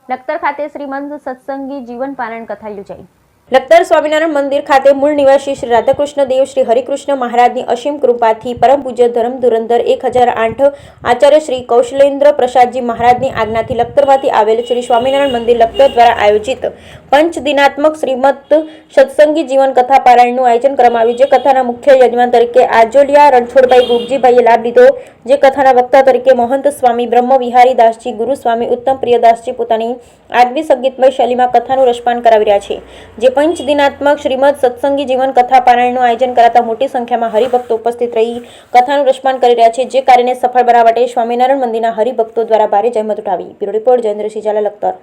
લખતર ખાતે શ્રીમંત સત્સંગી જીવન પારણ કથા યોજાઈ। લખતર સ્વામિનારાયણ મંદિર ખાતે મૂળ નિવાસી શ્રી રાધાકૃષ્ણ દેવ શ્રી હરિકૃષ્ણ મહારાજની અસીમ કૃપાથી પરમ પૂજ્ય ધર્મ ધુરંધર 1008 આચાર્ય શ્રી કૌશલેન્દ્ર પ્રસાદજી મહારાજની આજ્ઞાથી લખતરમાંથી આવેલ શ્રી સ્વામિનારાયણ મંદિર લખતર દ્વારા આયોજિત પંચ દિનાત્મક શ્રીમદ સત્સંગી જીવન કથા પારાયણનું આયોજન કરવામાં આવ્યું। જે કથાના મુખ્ય યજમાન તરીકે આજોલિયા રણછોડભાઈ ગુગજીભાઈએ લાભ લીધો। જે કથાના વક્તા તરીકે મહંત સ્વામી બ્રહ્મ વિહારી દાસજી ગુરુ સ્વામી ઉત્તમ પ્રિયદાસજી પોતાની આગવી સંગીતમય શૈલીમાં કથાનું રસપાન કરાવી રહ્યા છે। જે પંચ દિનાત્મક શ્રીમદ સત્સંગી જીવન કથા પારાયણનું આયોજન કરાતા મોટી સંખ્યામાં હરિભક્તો ઉપસ્થિત રહી કથાનું રસપાન કરી રહ્યા છે। જે કાર્યને સફળ બનાવવા માટે સ્વામિનારાયણ મંદિરના હરિભક્તો દ્વારા ભારે જહેમત ઉઠાવી। Bureau report Jayendrasinh Zala, Lakhtar.